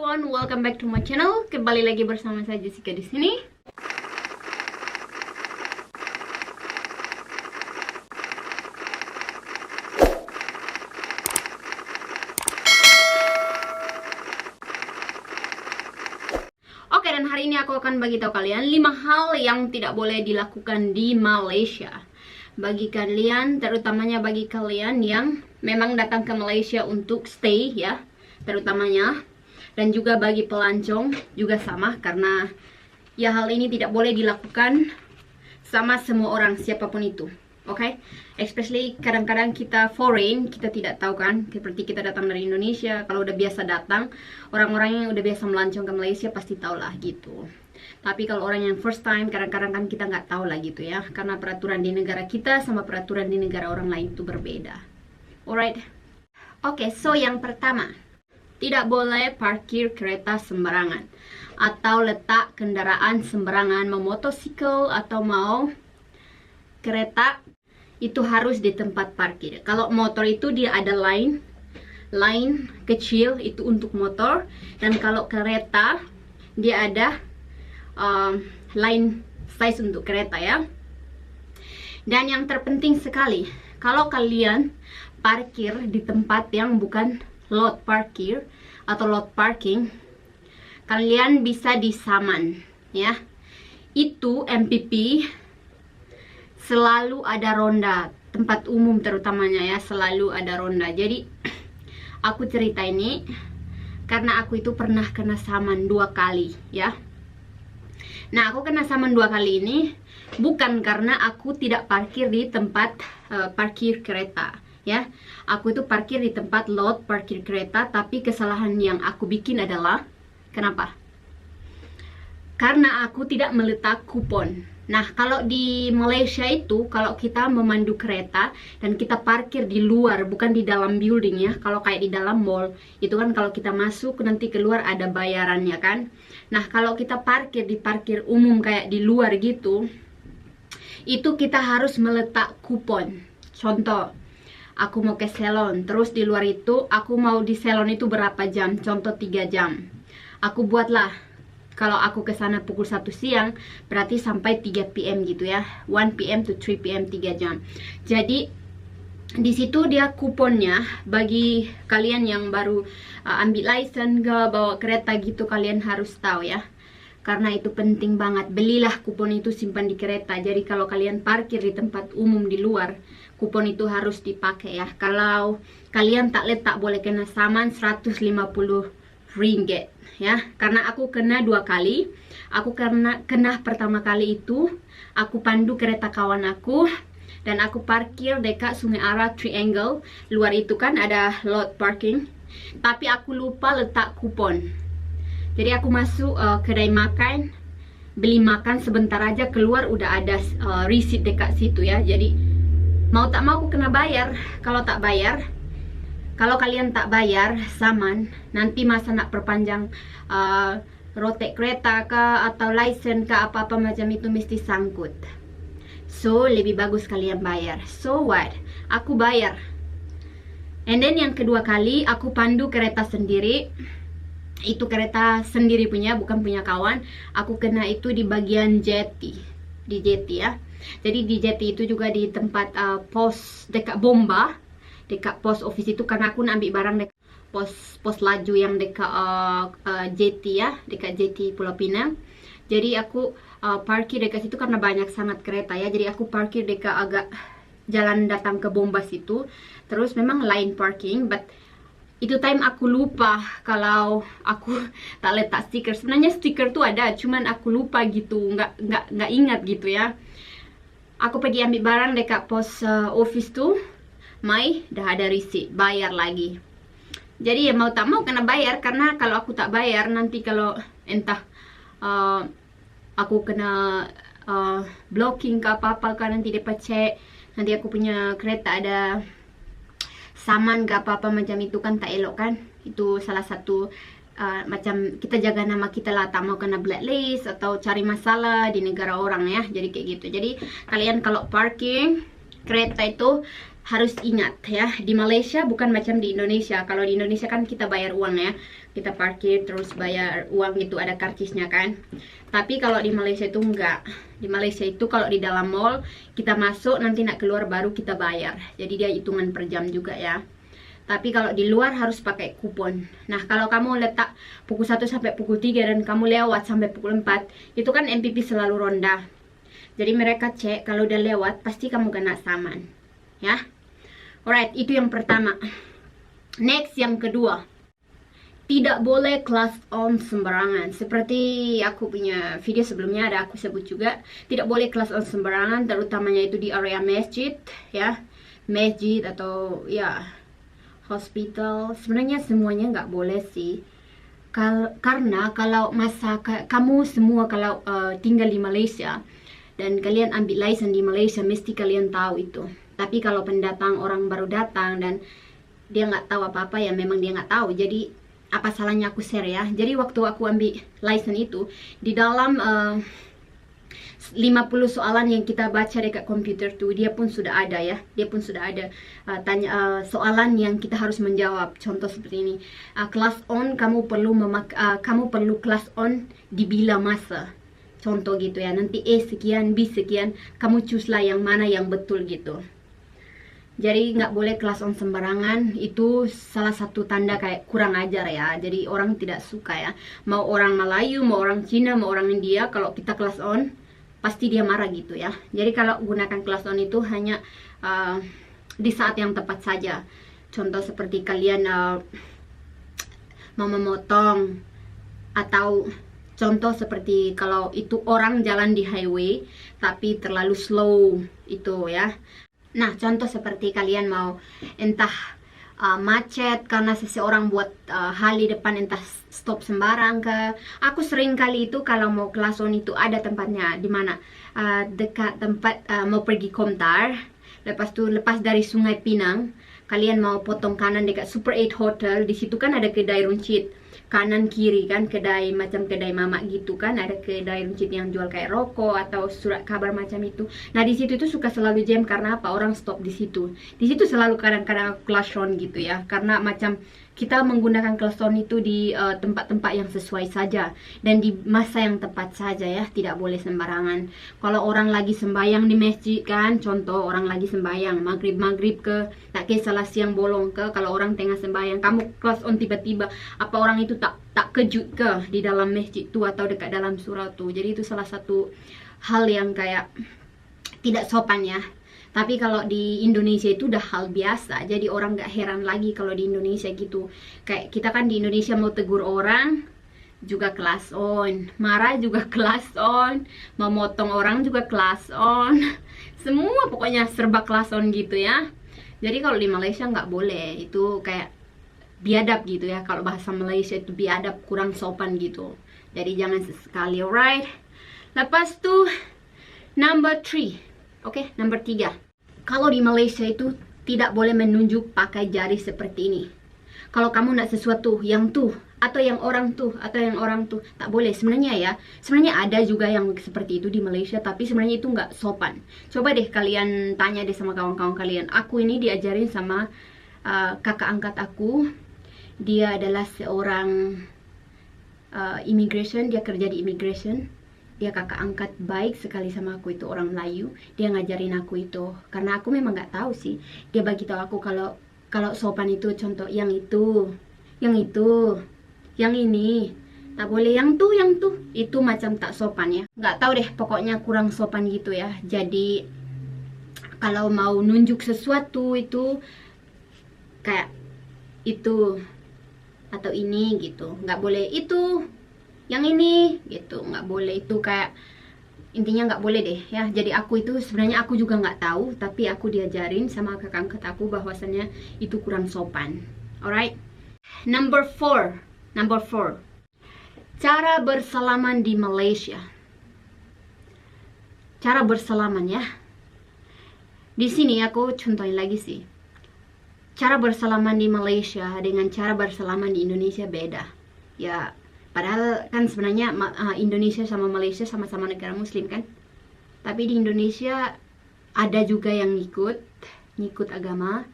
everyone, welcome back to my channel. Kembali lagi bersama saya Jessica di sini. Oke, dan hari ini aku akan bagi tahu kalian 5 hal yang tidak boleh dilakukan di Malaysia. Bagi kalian, terutamanya bagi kalian yang memang datang ke Malaysia untuk stay ya, terutamanya. Dan juga bagi pelancong juga sama, karena ya hal ini tidak boleh dilakukan sama semua orang, siapapun itu. Oke, especially kadang-kadang kita foreign, kita tidak tahu kan, seperti kita datang dari Indonesia, kalau udah biasa datang, orang-orang yang udah biasa melancong ke Malaysia pasti tahu lah gitu. Tapi kalau orang yang first time, kadang-kadang kan kita nggak tahu lah gitu ya, karena peraturan di negara kita sama peraturan di negara orang lain itu berbeda. Alright, oke, so yang pertama, tidak boleh parkir kereta sembarangan atau letak kendaraan sembarangan, mau motosikal atau mau kereta, itu harus di tempat parkir. Kalau motor itu dia ada line kecil itu untuk motor, dan kalau kereta dia ada line size untuk kereta ya. Dan yang terpenting sekali, kalau kalian parkir di tempat yang bukan lot parkir atau lot parking, kalian bisa disaman ya. Itu MPP selalu ada ronda, tempat umum terutamanya ya, selalu ada ronda. Jadi aku cerita ini karena aku itu pernah kena saman 2 kali ya. Nah, aku kena saman 2 kali ini bukan karena aku tidak parkir di tempat parkir kereta ya. Aku itu parkir di tempat lot parkir kereta, tapi kesalahan yang aku bikin adalah, kenapa? Karena aku tidak meletak kupon. Nah, kalau di Malaysia itu, kalau kita memandu kereta dan kita parkir di luar, bukan di dalam building ya. Kalau kayak di dalam mall, itu kan kalau kita masuk nanti keluar ada bayarannya kan. Nah, kalau kita parkir di parkir umum kayak di luar gitu, itu kita harus meletak kupon. Contoh, aku mau ke salon, terus di luar itu aku mau di salon itu berapa jam, contoh 3 jam. Aku buatlah, kalau aku ke sana pukul 1 siang, berarti sampai 3 PM gitu ya. 1 PM to 3 PM, 3 jam. Jadi di situ dia kuponnya bagi kalian yang baru ambil license ke bawa kereta gitu, kalian harus tahu ya. Karena itu penting banget. Belilah kupon itu, simpan di kereta. Jadi kalau kalian parkir di tempat umum di luar, kupon itu harus dipakai ya. Kalau kalian tak letak, boleh kena saman 150 ringgit ya. Karena aku kena 2 kali. Aku kena pertama kali itu aku pandu kereta kawan aku, dan aku parkir dekat Sungai Ara Triangle. Luar itu kan ada lot parking, tapi aku lupa letak kupon. Jadi aku masuk kedai makan, beli makan sebentar aja, keluar udah ada receipt dekat situ ya. Jadi mau tak mau aku kena bayar. Kalau tak bayar, kalau kalian tak bayar saman, nanti masa nak perpanjang rotek kereta kah atau license kah, apa-apa macam itu mesti sangkut. So lebih bagus kalian bayar. So what? Aku bayar. And then yang kedua kali aku pandu kereta sendiri. Itu kereta sendiri punya, bukan punya kawan. Aku kena itu di bagian jetty, di jetty ya. Jadi di jetty itu juga di tempat pos dekat bomba, dekat pos office itu, karena aku nak ambil barang dekat pos laju yang dekat jetty ya, dekat jetty Pulau Pinang. Jadi aku parkir dekat situ karena banyak sangat kereta ya. Jadi aku parkir dekat agak jalan datang ke bomba situ. Terus memang line parking, but itu time aku lupa kalau aku tak letak stiker. Sebenarnya stiker tuh ada, cuman aku lupa gitu, nggak ingat gitu ya. Aku pergi ambil barang dekat pos office tuh, dah ada receipt, bayar lagi. Jadi ya mau tak mau kena bayar, karena kalau aku tak bayar nanti kalau entah aku kena blocking ke apa-apa kan, nanti dia cek, nanti aku punya kereta ada saman ke apa-apa macam itu kan, tak elok kan. Itu salah satu macam kita jaga nama kita lah, tak mau kena blacklist atau cari masalah di negara orang ya. Jadi kayak gitu. Jadi kalian kalau parking kereta itu harus ingat ya, di Malaysia bukan macam di Indonesia. Kalau di Indonesia kan kita bayar uang ya. kita parkir terus bayar uang gitu, ada karcisnya kan. Tapi kalau di Malaysia itu enggak. Di Malaysia itu kalau di dalam mall kita masuk nanti nak keluar baru kita bayar. Jadi dia hitungan per jam juga ya. Tapi kalau di luar harus pakai kupon. Nah, kalau kamu letak pukul 1 sampai pukul 3 dan kamu lewat sampai pukul 4, itu kan MPP selalu ronda. Jadi mereka cek kalau udah lewat pasti kamu kena saman. Ya. Alright, itu yang pertama. Next, yang kedua. Tidak boleh class on sembarangan. Seperti aku punya video sebelumnya ada aku sebut juga, tidak boleh class on sembarangan, terutamanya itu di area masjid ya. Masjid atau ya hospital. Sebenarnya semuanya nggak boleh sih. Karena kalau kamu semua kalau tinggal di Malaysia dan kalian ambil license di Malaysia, mesti kalian tahu itu. Tapi kalau pendatang, orang baru datang dan dia nggak tahu apa-apa, ya memang dia nggak tahu. Jadi apa salahnya aku share ya. Jadi waktu aku ambil license itu, di dalam 50 soalan yang kita baca dekat komputer tuh, dia pun sudah ada ya. Dia pun sudah ada soalan yang kita harus menjawab. Contoh seperti ini. Class on, kamu perlu class on di bila masa. Contoh gitu ya. Nanti sekian, B sekian, kamu choose lah yang mana yang betul gitu. Jadi nggak boleh kelas on sembarangan. Itu salah satu tanda kayak kurang ajar ya. Jadi orang tidak suka ya. Mau orang Melayu, mau orang Cina, mau orang India, kalau kita kelas on pasti dia marah gitu ya. Jadi kalau gunakan kelas on itu hanya di saat yang tepat saja. Contoh seperti kalian mau memotong, atau contoh seperti kalau itu orang jalan di highway tapi terlalu slow itu ya. Nah, contoh seperti kalian mau entah macet karena seseorang buat hal di depan, entah stop sembarang ke. Aku sering kali itu kalau mau kelas on itu ada tempatnya di mana dekat tempat mau pergi Komtar. Lepas dari Sungai Pinang, kalian mau potong kanan dekat Super 8 Hotel, di situ kan ada kedai runcit. Kanan kiri kan kedai macam kedai mamak gitu kan, ada kedai runcit yang jual kayak rokok atau surat kabar macam itu. Nah, di situ itu suka selalu jam karena apa? Orang stop di situ. Di situ selalu kadang-kadang class on gitu ya. Karena macam kita menggunakan class on itu di tempat-tempat yang sesuai saja dan di masa yang tepat saja ya, tidak boleh sembarangan. Kalau orang lagi sembayang di masjid kan, contoh orang lagi sembayang maghrib ke, tak kisahlah siang bolong ke, kalau orang tengah sembayang kamu class on tiba-tiba, apa orang itu tak kejut ke di dalam masjid tu atau dekat dalam surau tu. Jadi itu salah satu hal yang kayak tidak sopan ya. Tapi kalau di Indonesia itu udah hal biasa. Jadi orang gak heran lagi kalau di Indonesia gitu. Kayak kita kan di Indonesia mau tegur orang juga class on, marah juga class on, mau motong orang juga class on. Semua pokoknya serba class on gitu ya. Jadi kalau di Malaysia nggak boleh. Itu kayak biadab gitu ya. Kalau bahasa Malaysia itu biadab, kurang sopan gitu. Jadi jangan sesekali, alright. Lepas tuh number 3. Oke, nomor 3. Kalau di Malaysia itu tidak boleh menunjuk pakai jari seperti ini. Kalau kamu nak sesuatu yang tuh, atau yang orang tuh, atau yang orang tuh, tak boleh. Sebenarnya ya, sebenarnya ada juga yang seperti itu di Malaysia, tapi sebenarnya itu nggak sopan. Coba deh kalian tanya deh sama kawan-kawan kalian. Aku ini diajarin sama kakak angkat aku. Dia adalah seorang immigration, dia kerja di immigration. Dia kakak angkat baik sekali sama aku, itu orang Melayu. Dia ngajarin aku itu karena aku memang nggak tahu sih. Dia bagi tahu aku kalau sopan itu contoh yang itu, yang ini tak boleh, yang tuh itu macam tak sopan ya. Nggak tahu deh, pokoknya kurang sopan gitu ya. Jadi kalau mau nunjuk sesuatu itu kayak itu atau ini gitu, nggak boleh itu, yang ini gitu, nggak boleh. Itu kayak intinya nggak boleh deh ya. Jadi aku itu sebenarnya aku juga nggak tahu, tapi aku diajarin sama kakak angkat aku bahwasannya itu kurang sopan. Alright, number 4. Cara bersalaman di Malaysia. Cara bersalaman ya. Di sini aku contohin lagi sih. Cara bersalaman di Malaysia dengan cara bersalaman di Indonesia beda ya. Padahal kan sebenarnya Indonesia sama Malaysia sama-sama negara muslim kan. Tapi di Indonesia ada juga yang ngikut agama.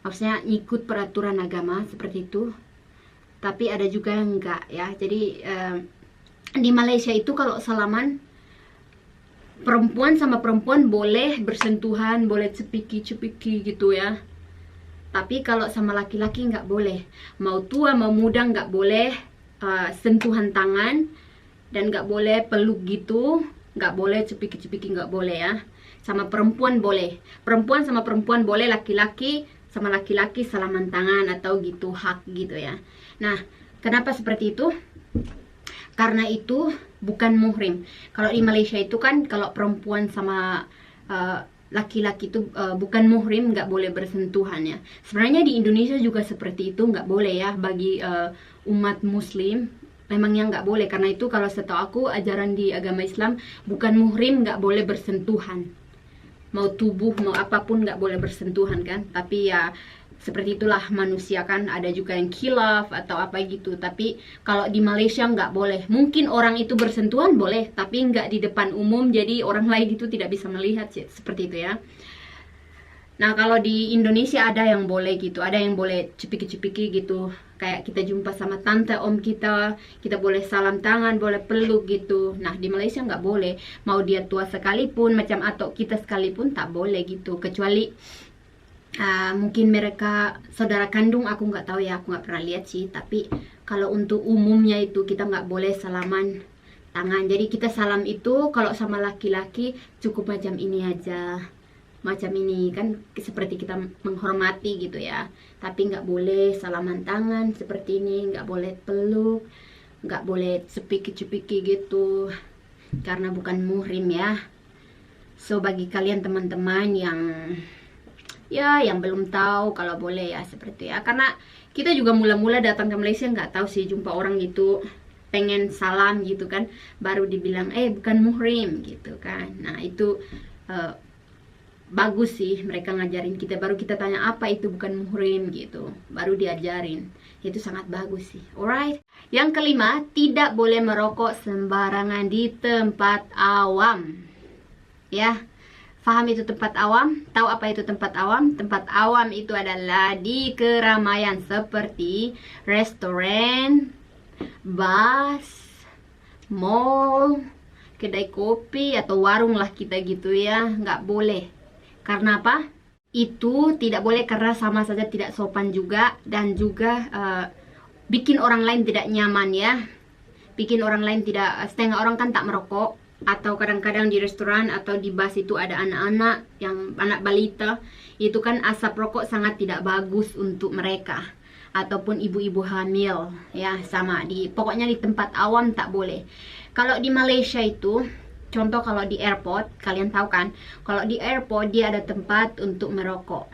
Maksudnya ngikut peraturan agama seperti itu. tapi ada juga yang enggak ya. Jadi di Malaysia itu kalau salaman, perempuan sama perempuan boleh bersentuhan, boleh cepiki-cepiki gitu ya. Tapi kalau sama laki-laki nggak boleh. Mau tua mau muda nggak boleh sentuhan tangan, dan nggak boleh peluk gitu, nggak boleh cepiki-cepiki, nggak boleh ya. Sama perempuan boleh, perempuan sama perempuan boleh, laki-laki sama laki-laki salaman tangan atau gitu, hak gitu ya. Nah, kenapa seperti itu? Karena itu bukan muhrim. Kalau di Malaysia itu kan kalau perempuan sama laki-laki itu bukan muhrim, nggak boleh bersentuhan ya. Sebenarnya di Indonesia juga seperti itu, nggak boleh ya bagi umat muslim. Memangnya nggak boleh, karena itu kalau setahu aku ajaran di agama Islam bukan muhrim nggak boleh bersentuhan. Mau tubuh mau apapun nggak boleh bersentuhan kan. Tapi ya seperti itulah manusia kan, ada juga yang khilaf atau apa gitu. Tapi kalau di Malaysia nggak boleh. Mungkin orang itu bersentuhan boleh, tapi nggak di depan umum, jadi orang lain itu tidak bisa melihat sih, seperti itu ya. Nah, kalau di Indonesia ada yang boleh gitu, ada yang boleh cepiki-cepiki gitu. Kayak kita jumpa sama tante om kita boleh salam tangan, boleh peluk gitu. Nah, di Malaysia nggak boleh. Mau dia tua sekalipun, macam atau kita sekalipun tak boleh gitu. Kecuali mungkin mereka saudara kandung, aku nggak tahu ya, aku nggak pernah lihat sih. Tapi kalau untuk umumnya itu kita nggak boleh salaman tangan. Jadi kita salam itu kalau sama laki-laki cukup macam ini aja, macam ini kan, seperti kita menghormati gitu ya. Tapi nggak boleh salaman tangan seperti ini, nggak boleh peluk, nggak boleh cepiki-cepiki gitu, karena bukan muhrim ya. So bagi kalian teman-teman yang belum tahu, kalau boleh ya seperti ya. Karena kita juga mula-mula datang ke Malaysia nggak tahu sih, jumpa orang gitu pengen salam gitu kan, baru dibilang bukan muhrim gitu kan. Nah itu bagus sih mereka ngajarin kita, baru kita tanya apa itu bukan muhrim gitu, baru diajarin. Itu sangat bagus sih. Alright, yang kelima, tidak boleh merokok sembarangan di tempat awam ya. Paham itu tempat awam? Tahu apa itu tempat awam? Tempat awam itu adalah di keramaian seperti restoran, bus, mall, kedai kopi atau warung lah kita gitu ya. Nggak boleh. Karena apa? Itu tidak boleh karena sama saja tidak sopan juga, dan juga bikin orang lain tidak nyaman ya. Bikin orang lain tidak, setengah orang kan tak merokok. Atau kadang-kadang di restoran atau di bus itu ada anak-anak, yang anak balita, itu kan asap rokok sangat tidak bagus untuk mereka, ataupun ibu-ibu hamil ya. Sama pokoknya di tempat awam tak boleh. Kalau di Malaysia itu contoh, kalau di airport, kalian tahu kan, kalau di airport dia ada tempat untuk merokok,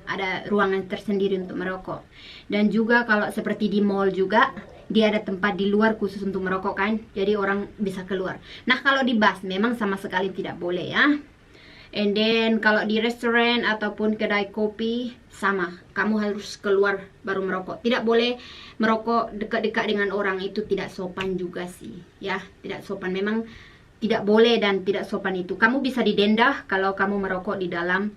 ada ruangan tersendiri untuk merokok. Dan juga kalau seperti di mall juga dia ada tempat di luar khusus untuk merokok kan, jadi orang bisa keluar. Nah kalau di bus memang sama sekali tidak boleh ya. And then kalau di restoran ataupun kedai kopi sama, kamu harus keluar baru merokok. Tidak boleh merokok dekat-dekat dengan orang, itu tidak sopan juga sih ya. Tidak sopan, memang tidak boleh dan tidak sopan itu. Kamu bisa didenda kalau kamu merokok di dalam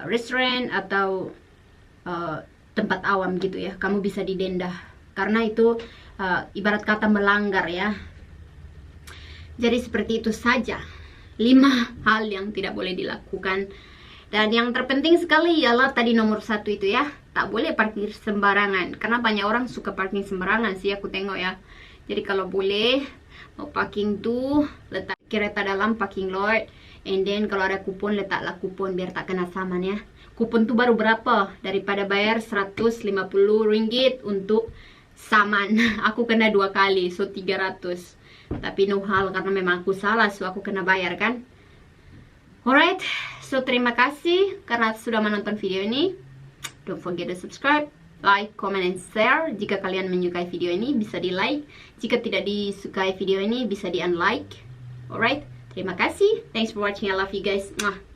restoran atau tempat awam gitu ya. Kamu bisa didenda karena itu ibarat kata melanggar ya. Jadi seperti itu saja 5 hal yang tidak boleh dilakukan. Dan yang terpenting sekali ialah tadi nomor 1 itu ya, tak boleh parkir sembarangan. Karena banyak orang suka parking sembarangan sih, aku tengok ya. Jadi kalau boleh mau parking tuh letak kereta dalam parking lot, and then kalau ada kupon letaklah kupon biar tak kena saman ya. Kupon tuh baru berapa daripada bayar 150 ringgit untuk saman. Aku kena 2 kali, so 300. Tapi no hal, karena memang aku salah, so aku kena bayar kan. Alright, so terima kasih karena sudah menonton video ini. Don't forget to subscribe, like, comment, and share. Jika kalian menyukai video ini bisa di like. Jika tidak disukai video ini bisa di unlike. Alright, terima kasih. Thanks for watching, I love you guys. Mwah.